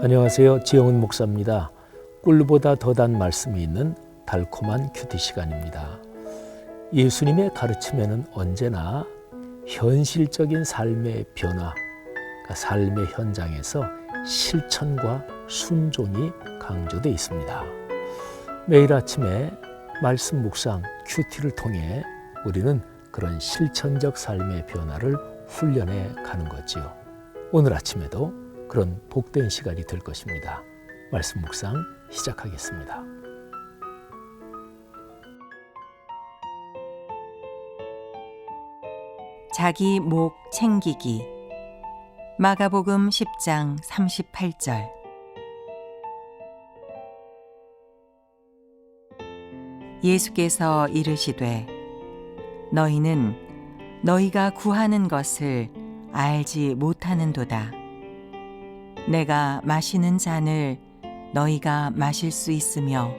안녕하세요. 지영은 목사입니다. 꿀보다 더 단 말씀이 있는 달콤한 큐티 시간입니다. 예수님의 가르침에는 언제나 현실적인 삶의 변화, 그러니까 삶의 현장에서 실천과 순종이 강조되어 있습니다. 매일 아침에 말씀 묵상 큐티를 통해 우리는 그런 실천적 삶의 변화를 훈련해 가는 거지요. 오늘 아침에도 그런 복된 시간이 될 것입니다. 말씀 묵상 시작하겠습니다. 자기 목 챙기기. 마가복음 10장 38절. 예수께서 이르시되 너희는 너희가 구하는 것을 알지 못하는도다. 내가 마시는 잔을 너희가 마실 수 있으며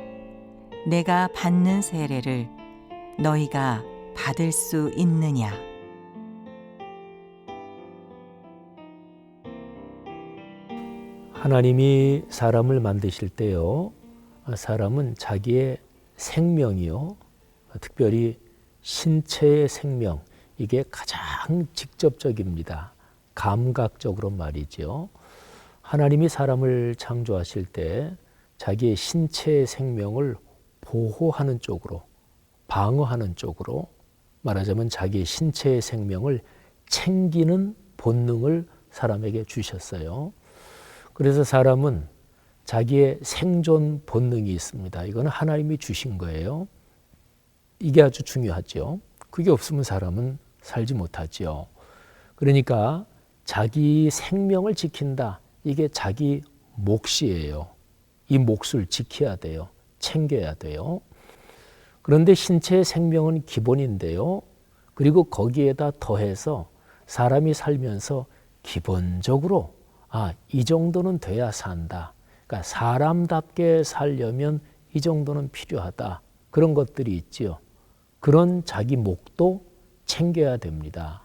내가 받는 세례를 너희가 받을 수 있느냐. 하나님이 사람을 만드실 때요, 사람은 자기의 생명이요, 특별히 신체의 생명, 이게 가장 직접적입니다. 감각적으로 말이죠. 하나님이 사람을 창조하실 때 자기의 신체의 생명을 보호하는 쪽으로, 방어하는 쪽으로, 말하자면 자기의 신체의 생명을 챙기는 본능을 사람에게 주셨어요. 그래서 사람은 자기의 생존 본능이 있습니다. 이거는 하나님이 주신 거예요. 이게 아주 중요하죠. 그게 없으면 사람은 살지 못하죠. 그러니까 자기 생명을 지킨다. 이게 자기 몫이에요. 이 몫을 지켜야 돼요. 챙겨야 돼요. 그런데 신체의 생명은 기본인데요. 그리고 거기에다 더해서 사람이 살면서 기본적으로 이 정도는 돼야 산다. 그러니까 사람답게 살려면 이 정도는 필요하다. 그런 것들이 있지요. 그런 자기 몫도 챙겨야 됩니다.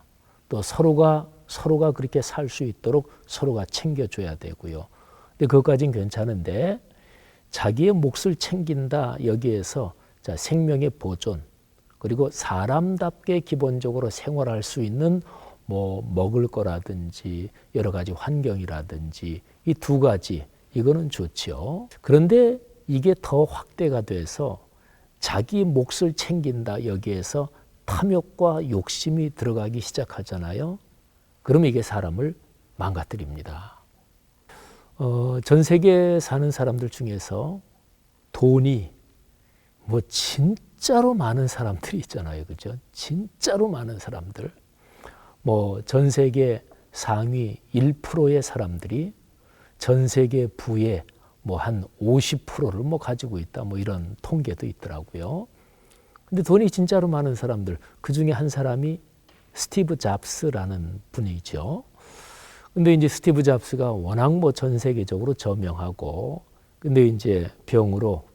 또 서로가 그렇게 살 수 있도록 서로가 챙겨줘야 되고요. 근데 그것까지는 괜찮은데 자기의 몫을 챙긴다. 여기에서 생명의 보존, 그리고 사람답게 기본적으로 생활할 수 있는 먹을 거라든지 여러 가지 환경이라든지 이 두 가지, 이거는 좋죠. 그런데 이게 더 확대가 돼서 자기 몫을 챙긴다. 여기에서 탐욕과 욕심이 들어가기 시작하잖아요. 그러면 이게 사람을 망가뜨립니다. 전 세계에 사는 사람들 중에서 돈이 진짜로 많은 사람들이 있잖아요. 그죠? 진짜로 많은 사람들. 전 세계 상위 1%의 사람들이 전 세계 부의 한 50%를 가지고 있다. 이런 통계도 있더라고요. 근데 돈이 진짜로 많은 사람들, 그 중에 한 사람이 스티브 잡스라는 분이죠. 근데 이제 스티브 잡스가 워낙 전 세계적으로 저명하고, 근데 이제 병으로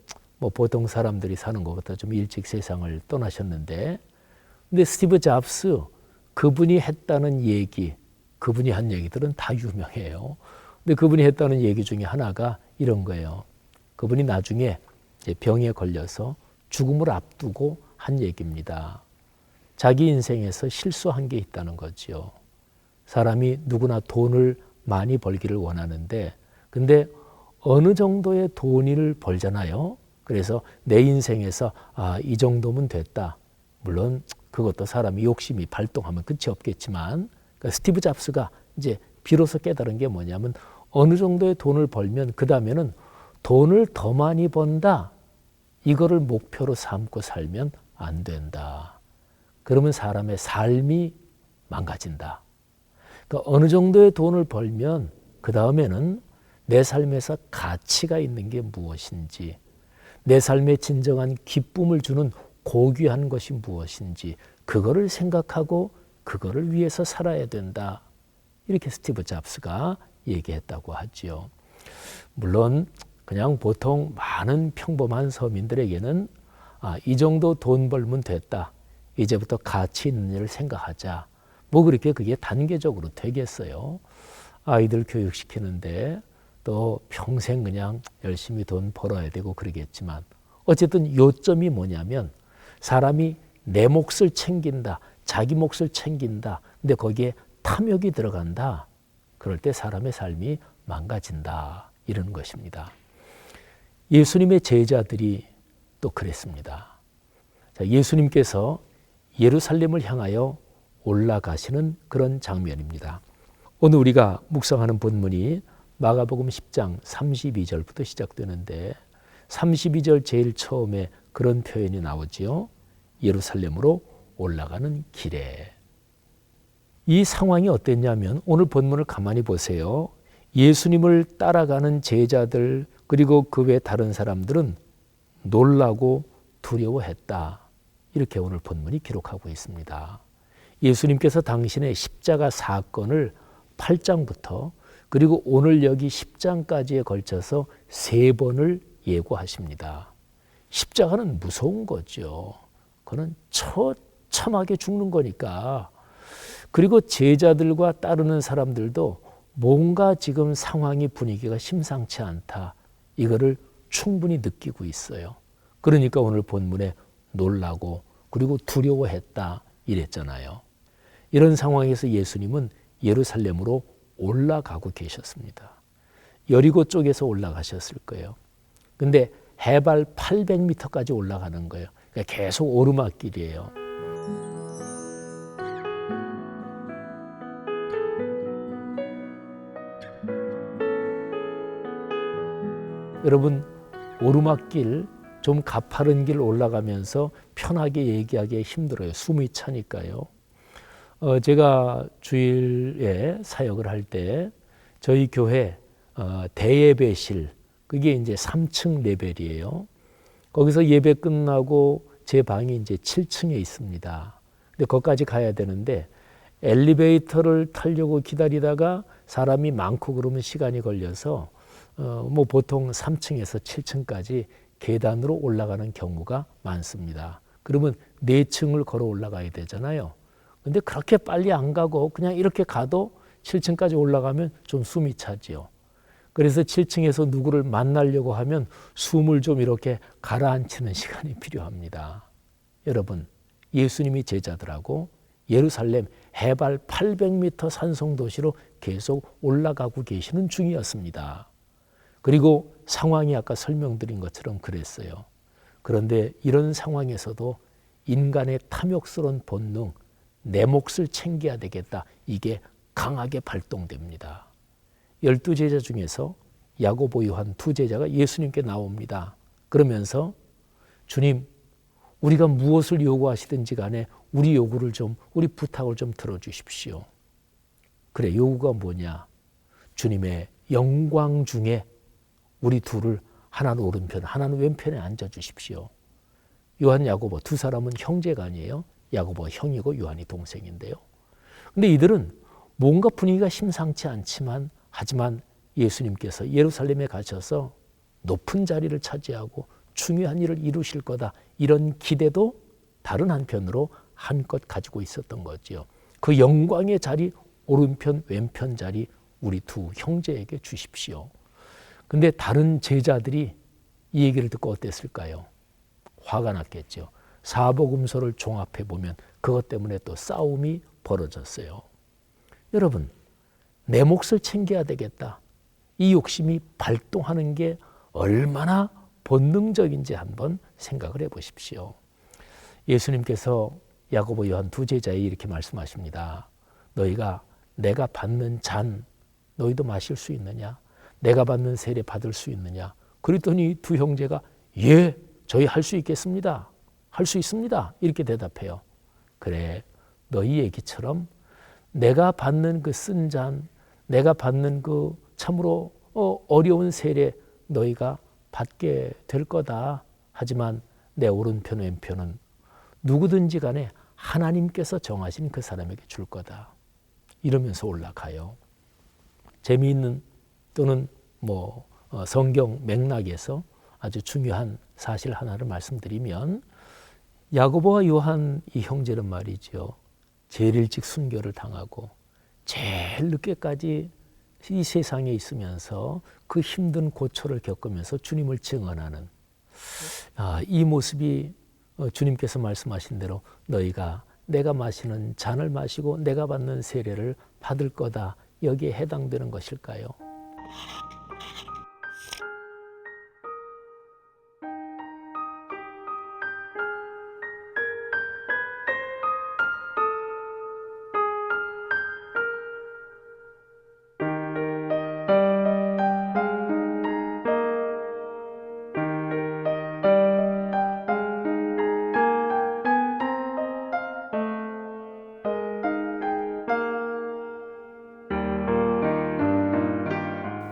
보통 사람들이 사는 것보다 좀 일찍 세상을 떠나셨는데, 근데 스티브 잡스, 그분이 했다는 얘기, 그분이 한 얘기들은 다 유명해요. 근데 그분이 했다는 얘기 중에 하나가 이런 거예요. 그분이 나중에 병에 걸려서 죽음을 앞두고 한 얘기입니다. 자기 인생에서 실수한 게 있다는 거죠. 사람이 누구나 돈을 많이 벌기를 원하는데, 근데 어느 정도의 돈을 벌잖아요. 그래서 내 인생에서 이 정도면 됐다. 물론 그것도 사람이 욕심이 발동하면 끝이 없겠지만, 그러니까 스티브 잡스가 이제 비로소 깨달은 게 뭐냐면, 어느 정도의 돈을 벌면 그 다음에는 돈을 더 많이 번다. 이거를 목표로 삼고 살면 안 된다. 그러면 사람의 삶이 망가진다. 그러니까 어느 정도의 돈을 벌면 그 다음에는 내 삶에서 가치가 있는 게 무엇인지, 내 삶에 진정한 기쁨을 주는 고귀한 것이 무엇인지, 그거를 생각하고 그거를 위해서 살아야 된다. 이렇게 스티브 잡스가 얘기했다고 하죠. 물론 그냥 보통 많은 평범한 서민들에게는 이 정도 돈 벌면 됐다. 이제부터 가치 있는 일을 생각하자. 그렇게 그게 단계적으로 되겠어요. 아이들 교육시키는데 또 평생 그냥 열심히 돈 벌어야 되고 그러겠지만 어쨌든 요점이 뭐냐면 사람이 내 몫을 챙긴다, 자기 몫을 챙긴다. 근데 거기에 탐욕이 들어간다. 그럴 때 사람의 삶이 망가진다. 이런 것입니다. 예수님의 제자들이 또 그랬습니다. 자, 예수님께서 예루살렘을 향하여 올라가시는 그런 장면입니다. 오늘 우리가 묵상하는 본문이 마가복음 10장 32절부터 시작되는데 32절 제일 처음에 그런 표현이 나오지요. 예루살렘으로 올라가는 길에. 이 상황이 어땠냐면 오늘 본문을 가만히 보세요. 예수님을 따라가는 제자들 그리고 그 외 다른 사람들은 놀라고 두려워했다. 이렇게 오늘 본문이 기록하고 있습니다. 예수님께서 당신의 십자가 사건을 8장부터 그리고 오늘 여기 10장까지에 걸쳐서 3번을 예고하십니다. 십자가는 무서운 거죠. 그는 처참하게 죽는 거니까. 그리고 제자들과 따르는 사람들도 뭔가 지금 상황이 분위기가 심상치 않다. 이거를 충분히 느끼고 있어요. 그러니까 오늘 본문에 놀라고 그리고 두려워했다 이랬잖아요. 이런 상황에서 예수님은 예루살렘으로 올라가고 계셨습니다. 여리고 쪽에서 올라가셨을 거예요. 근데 해발 800m까지 올라가는 거예요. 그러니까 계속 오르막길이에요. 여러분, 오르막길, 좀 가파른 길 올라가면서 편하게 얘기하기 힘들어요. 숨이 차니까요. 제가 주일에 사역을 할 때 저희 교회 대예배실, 그게 이제 3층 레벨이에요. 거기서 예배 끝나고 제 방이 이제 7층에 있습니다. 근데 거기까지 가야 되는데 엘리베이터를 타려고 기다리다가 사람이 많고 그러면 시간이 걸려서 뭐 보통 3층에서 7층까지 계단으로 올라가는 경우가 많습니다. 그러면 4층을 걸어 올라가야 되잖아요. 근데 그렇게 빨리 안 가고 그냥 이렇게 가도 7층까지 올라가면 좀 숨이 차지요. 그래서 7층에서 누구를 만나려고 하면 숨을 좀 이렇게 가라앉히는 시간이 필요합니다. 여러분, 예수님이 제자들하고 예루살렘 해발 800m 산성도시로 계속 올라가고 계시는 중이었습니다. 그리고 상황이 아까 설명드린 것처럼 그랬어요. 그런데 이런 상황에서도 인간의 탐욕스러운 본능, 내 몫을 챙겨야 되겠다. 이게 강하게 발동됩니다. 12제자 중에서 야고보, 요한 2제자가 예수님께 나옵니다. 그러면서 주님, 우리가 무엇을 요구하시든지 간에 우리 요구를 좀, 우리 부탁을 좀 들어주십시오. 그래, 요구가 뭐냐? 주님의 영광 중에 우리 둘을 하나는 오른편, 하나는 왼편에 앉아주십시오. 요한, 야고보 두 사람은 형제가 아니에요. 야고보가 형이고 요한이 동생인데요. 근데 이들은 뭔가 분위기가 심상치 않지만 하지만 예수님께서 예루살렘에 가셔서 높은 자리를 차지하고 중요한 일을 이루실 거다. 이런 기대도 다른 한편으로 한껏 가지고 있었던 거지요. 그 영광의 자리, 오른편, 왼편 자리 우리 두 형제에게 주십시오. 근데 다른 제자들이 이 얘기를 듣고 어땠을까요? 화가 났겠죠. 사복음서를 종합해 보면 그것 때문에 또 싸움이 벌어졌어요. 여러분, 내 몫을 챙겨야 되겠다. 이 욕심이 발동하는 게 얼마나 본능적인지 한번 생각을 해보십시오. 예수님께서 야고보, 요한 2제자에 이렇게 말씀하십니다. 너희가 내가 받는 잔 너희도 마실 수 있느냐? 내가 받는 세례 받을 수 있느냐? 그랬더니 두 형제가 예, 저희 할 수 있겠습니다. 할 수 있습니다. 이렇게 대답해요. 그래, 너희 얘기처럼 내가 받는 그 쓴 잔, 내가 받는 그 참으로 어려운 세례 너희가 받게 될 거다. 하지만 내 오른편 왼편은 누구든지 간에 하나님께서 정하신 그 사람에게 줄 거다. 이러면서 올라가요. 재미있는 또는 성경 맥락에서 아주 중요한 사실 하나를 말씀드리면 야고보와 요한 이 형제는 말이죠. 제일 일찍 순교를 당하고 제일 늦게까지 이 세상에 있으면서 그 힘든 고초를 겪으면서 주님을 증언하는 이 모습이 주님께서 말씀하신 대로 너희가 내가 마시는 잔을 마시고 내가 받는 세례를 받을 거다, 여기에 해당되는 것일까요?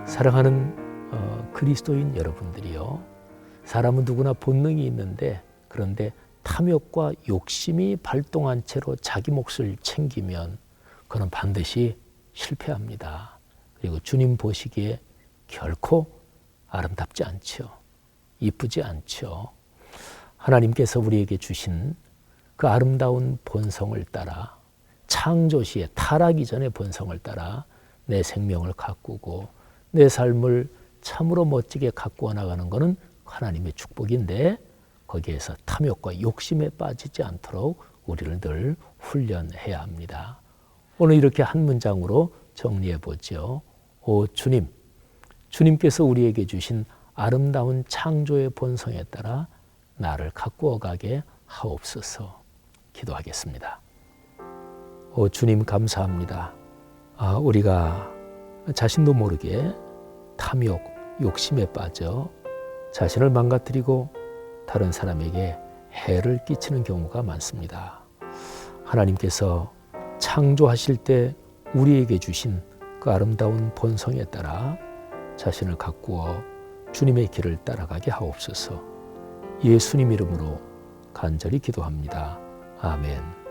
사랑하는 그리스도인 여러분들이요, 사람은 누구나 본능이 있는데, 그런데 탐욕과 욕심이 발동한 채로 자기 몫을 챙기면 그는 반드시 실패합니다. 그리고 주님 보시기에 결코 아름답지 않죠. 이쁘지 않죠. 하나님께서 우리에게 주신 그 아름다운 본성을 따라, 창조시에 타락이 전의 본성을 따라 내 생명을 가꾸고 내 삶을 참으로 멋지게 가꾸어 나가는 것은 하나님의 축복인데, 거기에서 탐욕과 욕심에 빠지지 않도록 우리를 늘 훈련해야 합니다. 오늘 이렇게 한 문장으로 정리해 보죠. 오 주님, 주님께서 우리에게 주신 아름다운 창조의 본성에 따라 나를 가꾸어 가게 하옵소서. 기도하겠습니다. 오 주님, 감사합니다. 우리가 자신도 모르게 탐욕, 욕심에 빠져 자신을 망가뜨리고 다른 사람에게 해를 끼치는 경우가 많습니다. 하나님께서 창조하실 때 우리에게 주신 그 아름다운 본성에 따라 자신을 가꾸어 주님의 길을 따라가게 하옵소서. 예수님 이름으로 간절히 기도합니다. 아멘.